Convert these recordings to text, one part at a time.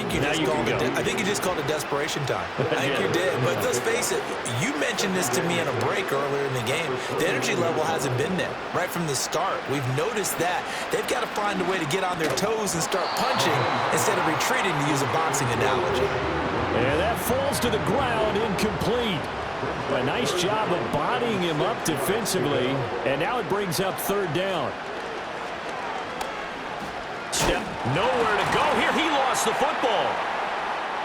think you just called it desperation time. I think you did. But let's face it, you mentioned this to me in a break earlier in the game. The energy level hasn't been there right from the start. We've noticed that. They've got to find a way to get on their toes and start punching instead of retreating, to use a boxing analogy. And that falls to the ground, incomplete. A nice job of bodying him up defensively. And now it brings up third down. Step nowhere to go here. He lost the football.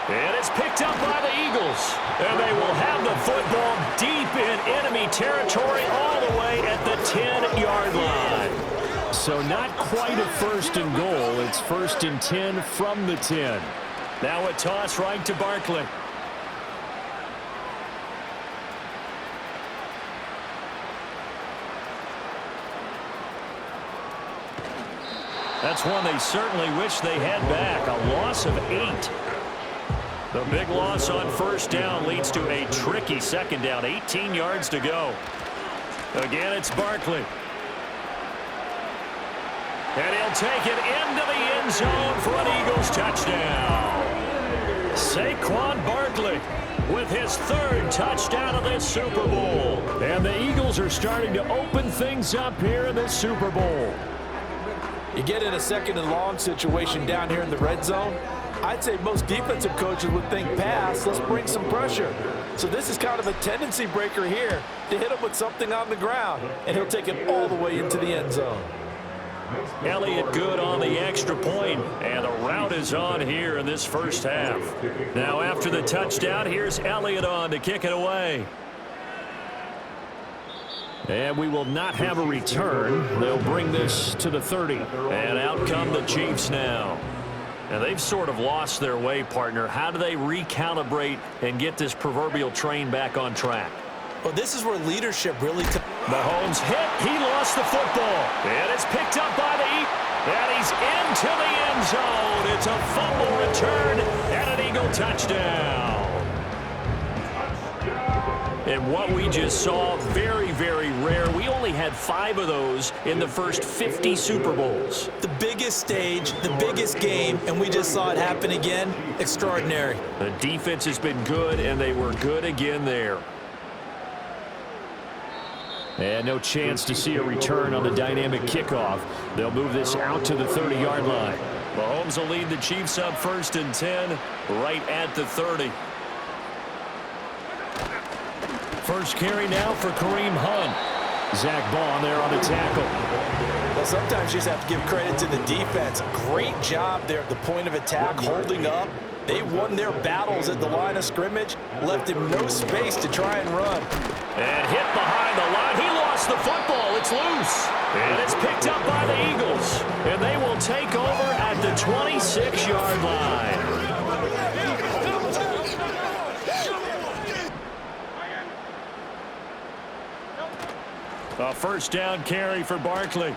And it's picked up by the Eagles. And they will have the football deep in enemy territory all the way at the 10-yard line. So not quite a first and goal. It's first and 10 from the 10. Now a toss right to Barkley. That's one they certainly wish they had back. A loss of 8. The big loss on first down leads to a tricky second down. 18 yards to go. Again, it's Barkley. And he'll take it into the end zone for an Eagles touchdown. Saquon Barkley with his third touchdown of this Super Bowl. And the Eagles are starting to open things up here in this Super Bowl. You get in a second and long situation down here in the red zone, I'd say most defensive coaches would think pass, let's bring some pressure. So this is kind of a tendency breaker here to hit him with something on the ground, and he'll take it all the way into the end zone. Elliott good on the extra point, and the route is on here in this first half. Now after the touchdown, here's Elliott on to kick it away. And we will not have a return. They'll bring this to the 30. And out come the Chiefs now. And they've sort of lost their way, partner. How do they recalibrate and get this proverbial train back on track? Well, this is where leadership really... Mahomes hit. He lost the football. And it's picked up by the Eagles. And he's into the end zone. It's a fumble return and an Eagle touchdown. And what we just saw, very, very rare. We only had 5 of those in the first 50 Super Bowls. The biggest stage, the biggest game, and we just saw it happen again. Extraordinary. The defense has been good, and they were good again there. And no chance to see a return on the dynamic kickoff. They'll move this out to the 30-yard line. Mahomes will lead the Chiefs up first and 10 right at the 30. First carry now for Kareem Hunt. Zach Baun there on the tackle. Well, sometimes you just have to give credit to the defense. Great job there at the point of attack, holding up. They won their battles at the line of scrimmage, left him no space to try and run. And hit behind the line. He lost the football. It's loose. And it's picked up by the Eagles. And they will take over at the 26-yard line. A first down carry for Barkley.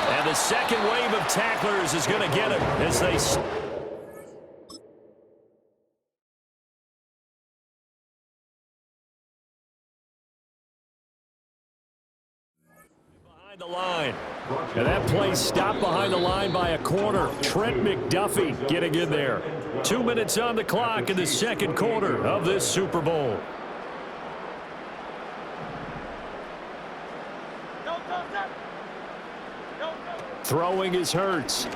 And the second wave of tacklers is going to get him as they... Behind the line. And that play stopped behind the line by a corner. Trent McDuffie getting in there. 2 minutes on the clock in the second quarter of this Super Bowl. Throwing is Hurts. And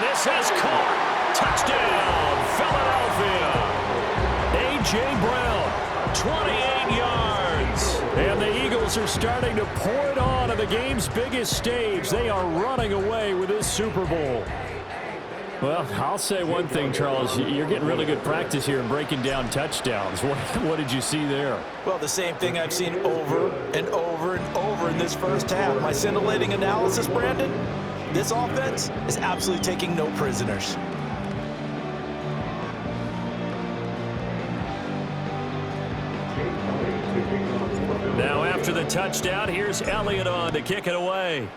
this has caught. Touchdown, Philadelphia. A.J. Brown, 28 yards. And the Eagles are starting to pour it on the game's biggest stage. They are running away with this Super Bowl. Well, I'll say one thing, Charles. You're getting really good practice here in breaking down touchdowns. What did you see there? Well, the same thing I've seen over and over and over in this first half. My scintillating analysis, Brandon, this offense is absolutely taking no prisoners. Now after the touchdown, here's Elliott on to kick it away.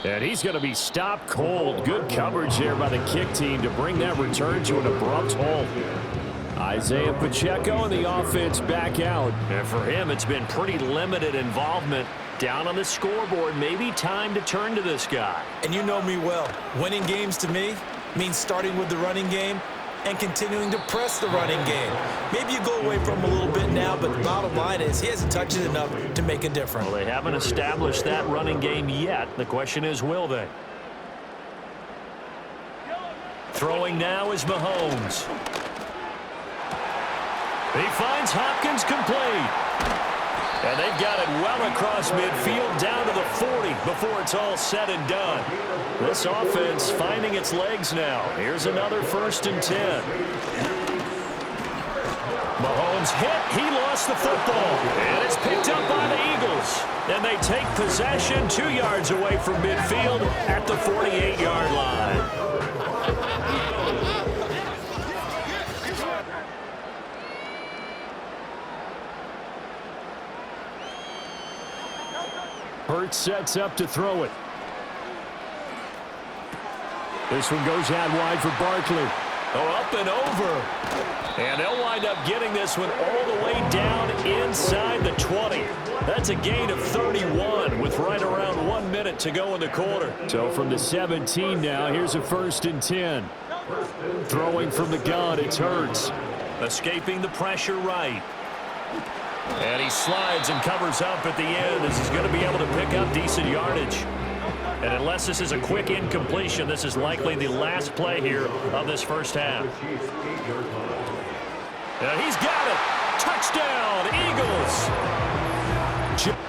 And he's going to be stopped cold. Good coverage there by the kick team to bring that return to an abrupt halt. Isaiah Pacheco and the offense back out. And for him, it's been pretty limited involvement. Down on the scoreboard, maybe time to turn to this guy. And you know me well. Winning games to me means starting with the running game and continuing to press the running game. Maybe you go away from him a little bit now, but the bottom line is he hasn't touched it enough to make a difference. Well, they haven't established that running game yet. The question is, will they? Throwing now is Mahomes. He finds Hopkins complete. And they've got it well across midfield down to the 40 before it's all said and done. This offense finding its legs now. Here's another 1st and 10. Mahomes hit. He lost the football. And it's picked up by the Eagles. And they take possession 2 yards away from midfield at the 48-yard line. Hurts sets up to throw it. This one goes out wide for Barkley. Oh, up and over. And they'll wind up getting this one all the way down inside the 20. That's a gain of 31 with right around 1 minute to go in the quarter. So from the 17 now, here's a 1st and 10. Throwing from the gun, it's Hurts. Escaping the pressure right. And he slides and covers up at the end as he's going to be able to pick up decent yardage. And unless this is a quick incompletion, this is likely the last play here of this first half. And he's got it. Touchdown, Eagles.